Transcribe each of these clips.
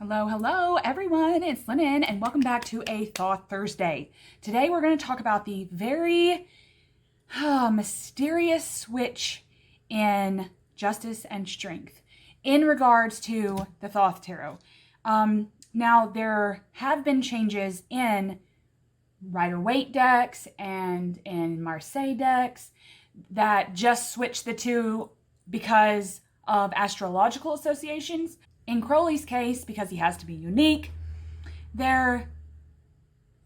Hello, hello everyone, it's Lennon and welcome back to a Thoth Thursday. Today we're going to talk about the very mysterious switch in justice and strength in regards to the Thoth Tarot. Now there have been changes in Rider-Waite decks and in Marseille decks that just switch the two because of astrological associations. In Crowley's case, because he has to be unique, there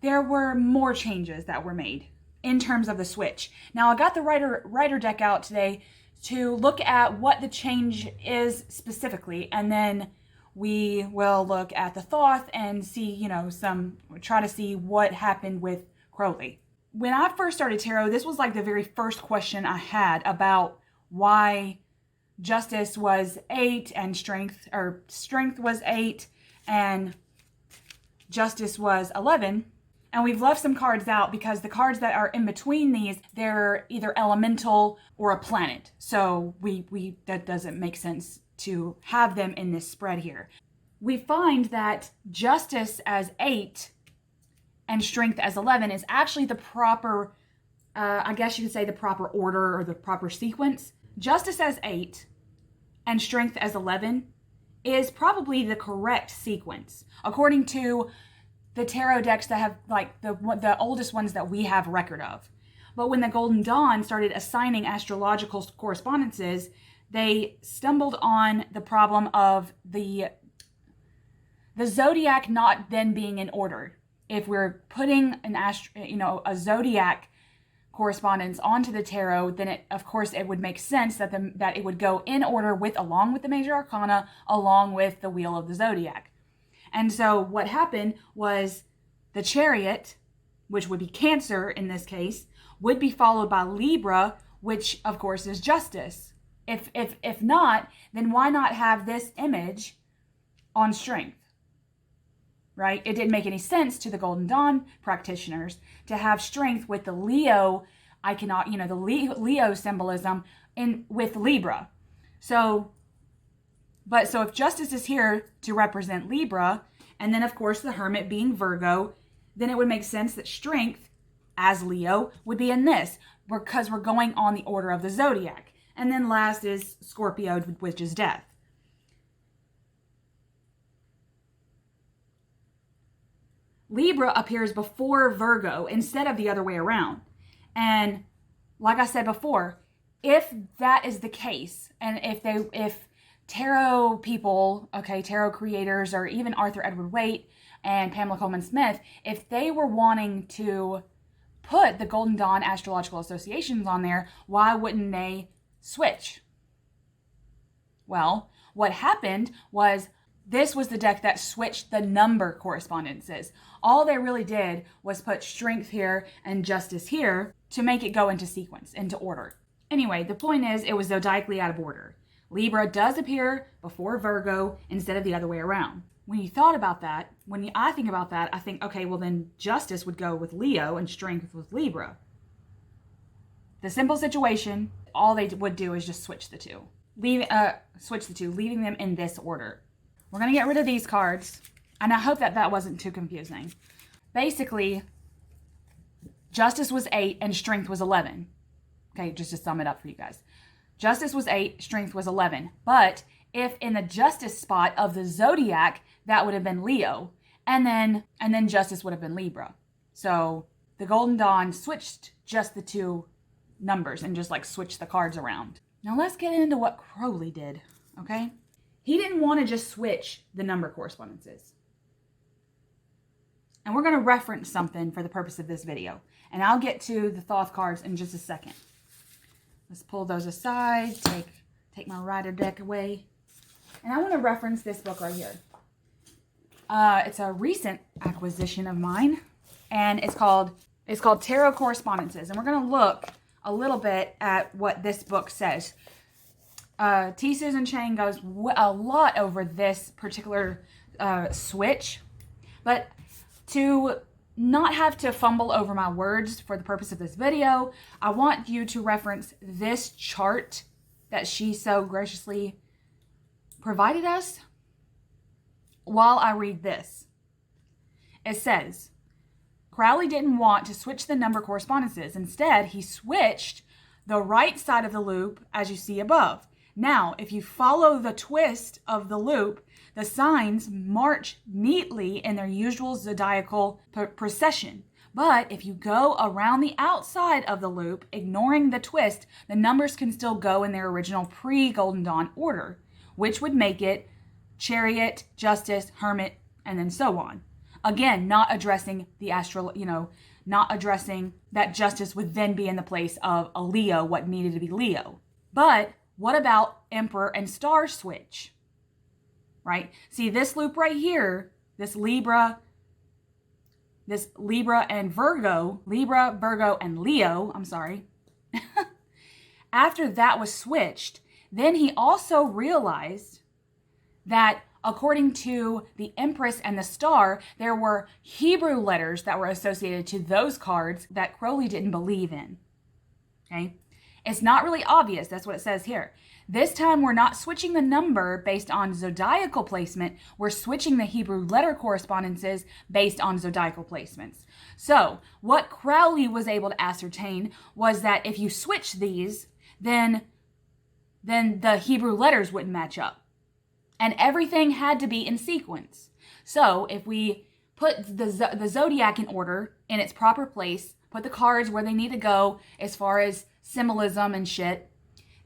were more changes that were made in terms of the switch. Now, I got the Rider deck out today to look at what the change is specifically, and then we will look at the Thoth and see, try to see what happened with Crowley. When I first started tarot, this was like the very first question I had about why justice was 8 and strength was 8 and justice was 11. And we've left some cards out because the cards that are in between these, they're either elemental or a planet. So that doesn't make sense to have them in this spread here. We find that justice as 8 and strength as 11 is actually the proper, I guess you could say the proper order or the proper sequence. Justice as 8 and strength as 11 is probably the correct sequence, according to the tarot decks that have, like, the oldest ones that we have record of. But when the Golden Dawn started assigning astrological correspondences, they stumbled on the problem of the zodiac not then being in order. If we're putting a zodiac correspondence onto the tarot, then it would make sense that it would go in order along with the major arcana, along with the wheel of the zodiac. And so what happened was the Chariot, which would be Cancer in this case, would be followed by Libra, which of course is Justice. If not, then why not have this image on Strength? Right? It didn't make any sense to the Golden Dawn practitioners to have Strength with the Leo the Leo symbolism with Libra. So if Justice is here to represent Libra, and then of course the Hermit being Virgo, then it would make sense that Strength as Leo would be in this, because we're going on the order of the zodiac. And then last is Scorpio, which is Death. Libra appears before Virgo instead of the other way around. And like I said before, if that is the case, and if tarot people, tarot creators, or even Arthur Edward Waite and Pamela Colman Smith, if they were wanting to put the Golden Dawn astrological associations on there, why wouldn't they switch? Well, what happened was this was the deck that switched the number correspondences. All they really did was put Strength here and Justice here to make it go into sequence, into order. Anyway, the point is it was zodiacally out of order. Libra does appear before Virgo instead of the other way around. When I think about that, I think, okay, well then Justice would go with Leo and Strength with Libra. The simple situation, all they would do is just switch the two. Leaving them in this order. We're going to get rid of these cards, and I hope that wasn't too confusing. Basically, Justice was 8 and Strength was 11. Okay, just to sum it up for you guys. Justice was 8, Strength was 11. But if in the Justice spot of the zodiac, that would have been Leo, and then Justice would have been Libra. So the Golden Dawn switched just the two numbers and just switched the cards around. Now let's get into what Crowley did, okay? He didn't want to just switch the number correspondences. And we're going to reference something for the purpose of this video. And I'll get to the Thoth cards in just a second. Let's pull those aside, take my Rider deck away. And I want to reference this book right here. It's a recent acquisition of mine. And it's called Tarot Correspondences. And we're going to look a little bit at what this book says. T. Susan Chang goes a lot over this particular switch, but to not have to fumble over my words for the purpose of this video, I want you to reference this chart that she so graciously provided us. while I read this. It says, Crowley didn't want to switch the number correspondences. Instead, he switched the right side of the loop as you see above. Now, if you follow the twist of the loop, the signs march neatly in their usual zodiacal procession. But if you go around the outside of the loop, ignoring the twist, the numbers can still go in their original pre-Golden Dawn order, which would make it Chariot, Justice, Hermit, and then so on. Again, not addressing the not addressing that Justice would then be in the place of a Leo, what needed to be Leo. But what about Emperor and Star switch? Right? See, this loop right here, this Libra and Virgo, and Leo, after that was switched, then he also realized that according to the Empress and the Star, there were Hebrew letters that were associated to those cards that Crowley didn't believe in. Okay? It's not really obvious. That's what it says here. This time, we're not switching the number based on zodiacal placement. We're switching the Hebrew letter correspondences based on zodiacal placements. So what Crowley was able to ascertain was that if you switch these, then the Hebrew letters wouldn't match up. And everything had to be in sequence. So if we put the zodiac in order in its proper place, put the cards where they need to go as far as symbolism and shit,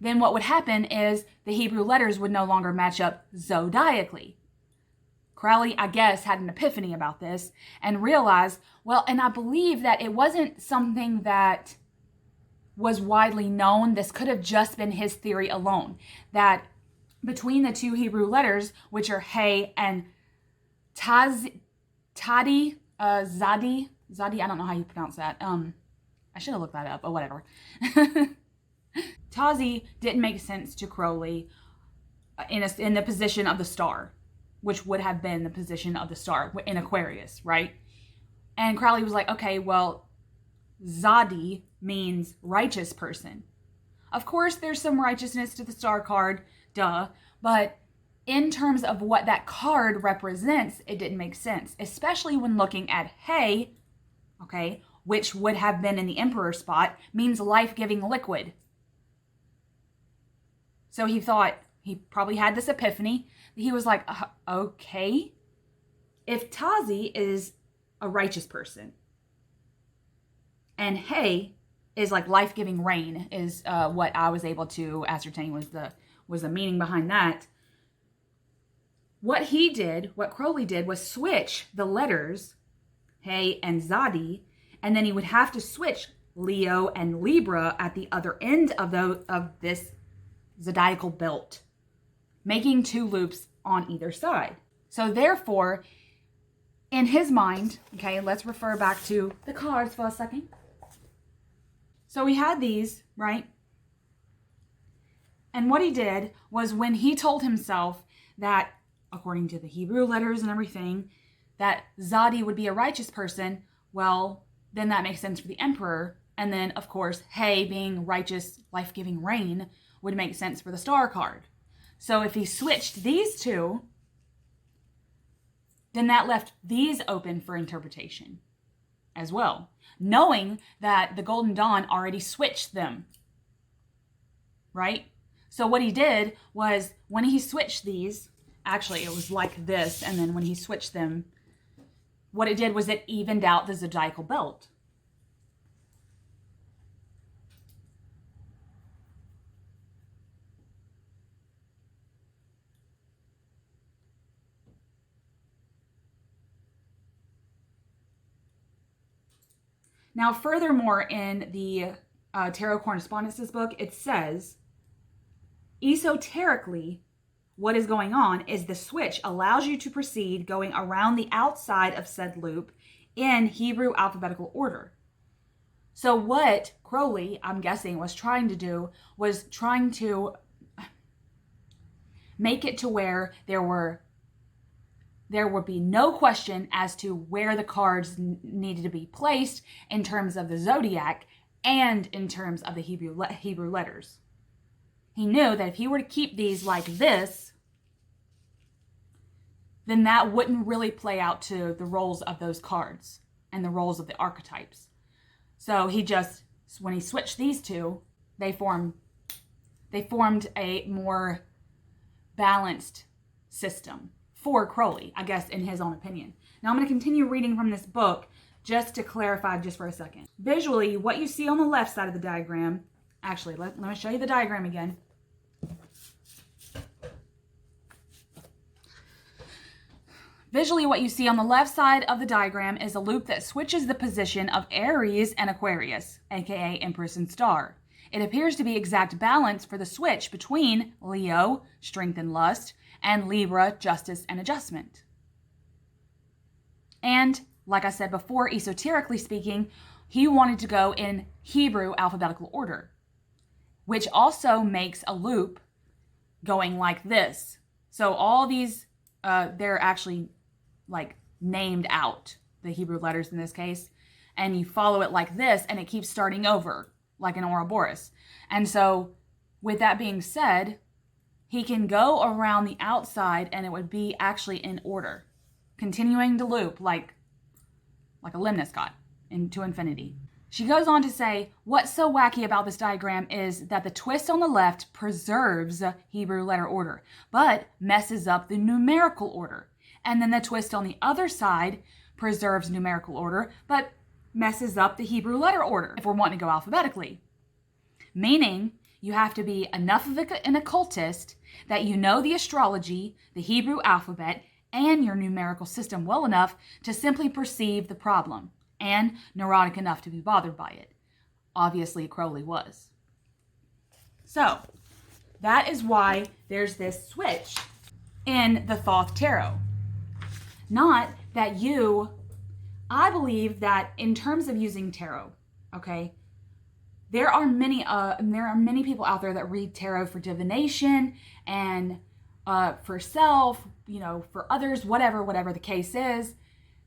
then what would happen is the Hebrew letters would no longer match up zodiacally. Crowley, I guess, had an epiphany about this and realized, well, and I believe that it wasn't something that was widely known. This could have just been his theory alone, that between the two Hebrew letters, which are Hey and Zadi, I don't know how you pronounce that. I should have looked that up, but whatever. Tazi didn't make sense to Crowley in the position of the star, which would have been the position of the star in Aquarius, right? And Crowley was like, okay, well, Zadi means righteous person. Of course, there's some righteousness to the star card, duh, but in terms of what that card represents, it didn't make sense, especially when looking at Hey, okay, which would have been in the Emperor spot, means life-giving liquid. So he thought, he probably had this epiphany. He was like, okay, if Tazi is a righteous person, and Hey is like life-giving rain, is what I was able to ascertain was the meaning behind that. What Crowley did was switch the letters, Hey and Zadi, and then he would have to switch Leo and Libra at the other end of this zodiacal belt, making two loops on either side. So therefore, in his mind, okay, let's refer back to the cards for a second. So we had these, right? And what he did was when he told himself that, according to the Hebrew letters and everything, that Zadi would be a righteous person, well, then that makes sense for the Emperor. And then, of course, Hey being righteous, life-giving rain would make sense for the star card. So if he switched these two, then that left these open for interpretation as well, knowing that the Golden Dawn already switched them, right? So what he did was when he switched these, actually it was like this, and then when he switched them, what it did was it evened out the zodiacal belt. Now, furthermore, in the Tarot Correspondences book, it says, esoterically, what is going on is the switch allows you to proceed going around the outside of said loop in Hebrew alphabetical order. So what Crowley, I'm guessing, was trying to do was trying to make it to where there would be no question as to where the cards needed to be placed in terms of the zodiac and in terms of the Hebrew letters. He knew that if he were to keep these like this, then that wouldn't really play out to the roles of those cards and the roles of the archetypes. So when he switched these two, they formed a more balanced system for Crowley, I guess, in his own opinion. Now I'm going to continue reading from this book just to clarify just for a second. Visually, what you see on the left side of the diagram, actually, let me show you the diagram again. Visually, what you see on the left side of the diagram is a loop that switches the position of Aries and Aquarius, aka Empress and Star. It appears to be exact balance for the switch between Leo, strength and lust, and Libra, justice and adjustment. And, like I said before, esoterically speaking, he wanted to go in Hebrew alphabetical order, which also makes a loop going like this. So all these, they're actually like named out, the Hebrew letters in this case, and you follow it like this, and it keeps starting over like an Ouroboros. And so with that being said, he can go around the outside and it would be actually in order, continuing to loop like a lemniscate into infinity. She goes on to say, what's so wacky about this diagram is that the twist on the left preserves Hebrew letter order, but messes up the numerical order. And then the twist on the other side preserves numerical order, but messes up the Hebrew letter order, if we're wanting to go alphabetically. Meaning, you have to be enough of an occultist that you know the astrology, the Hebrew alphabet, and your numerical system well enough to simply perceive the problem, and neurotic enough to be bothered by it. Obviously, Crowley was. So, that is why there's this switch in the Thoth Tarot. Not that I believe that in terms of using tarot, okay, there are many people out there that read tarot for divination and for self, for others, whatever the case is,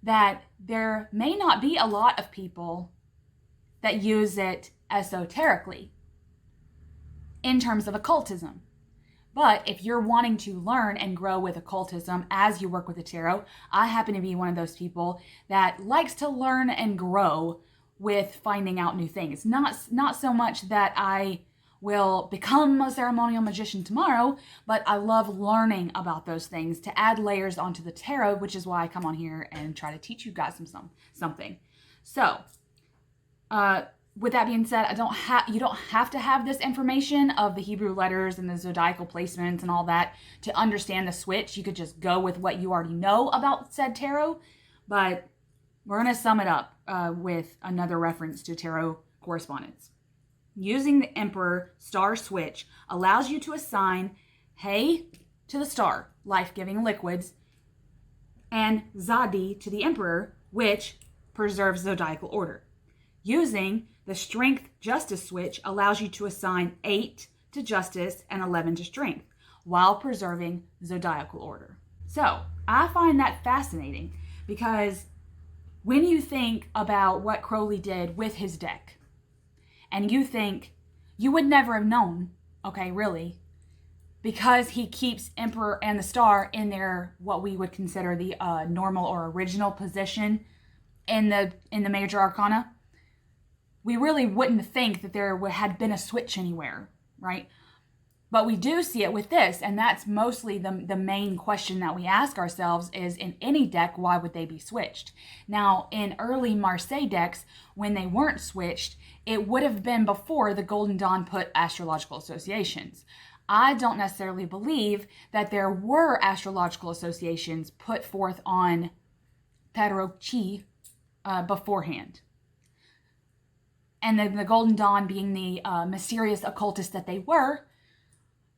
that there may not be a lot of people that use it esoterically in terms of occultism. But if you're wanting to learn and grow with occultism as you work with the tarot, I happen to be one of those people that likes to learn and grow with finding out new things. Not so much that I will become a ceremonial magician tomorrow, but I love learning about those things to add layers onto the tarot, which is why I come on here and try to teach you guys something. So, with that being said, you don't have to have this information of the Hebrew letters and the zodiacal placements and all that to understand the switch. You could just go with what you already know about said tarot, but we're going to sum it up with another reference to tarot correspondence. Using the Emperor star switch allows you to assign He to the star, life-giving liquids, and Zadi to the Emperor, which preserves zodiacal order. Using the strength justice switch allows you to assign 8 to justice and 11 to strength, while preserving zodiacal order. So, I find that fascinating because when you think about what Crowley did with his deck, and you think you would never have known, okay, really, because he keeps Emperor and the Star in their, what we would consider the normal or original position in the major arcana, we really wouldn't think that there had been a switch anywhere, right? But we do see it with this, and that's mostly the main question that we ask ourselves is, in any deck, why would they be switched? Now, in early Marseille decks, when they weren't switched, it would have been before the Golden Dawn put astrological associations. I don't necessarily believe that there were astrological associations put forth on Tarot Chi beforehand. And then the Golden Dawn, being the mysterious occultists that they were,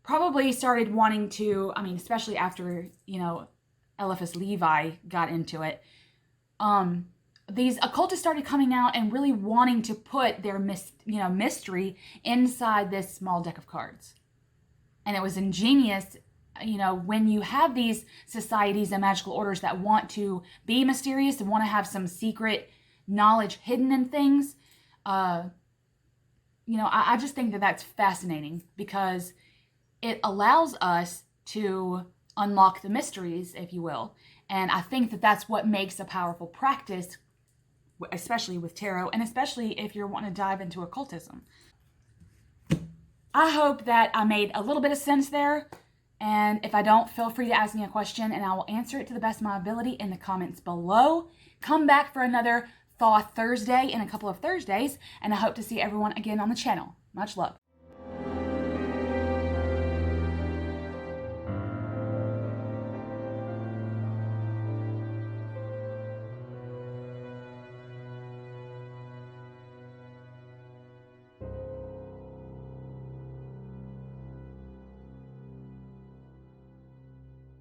probably started wanting to, especially after, Eliphas Levi got into it, these occultists started coming out and really wanting to put their mystery inside this small deck of cards. And it was ingenious, when you have these societies and magical orders that want to be mysterious and want to have some secret knowledge hidden in things, I just think that that's fascinating because it allows us to unlock the mysteries, if you will. And I think that that's what makes a powerful practice, especially with tarot, and especially if you're wanting to dive into occultism. I hope that I made a little bit of sense there. And if I don't, feel free to ask me a question and I will answer it to the best of my ability in the comments below. Come back for another Thoth Thursday in a couple of Thursdays, and I hope to see everyone again on the channel. Much love.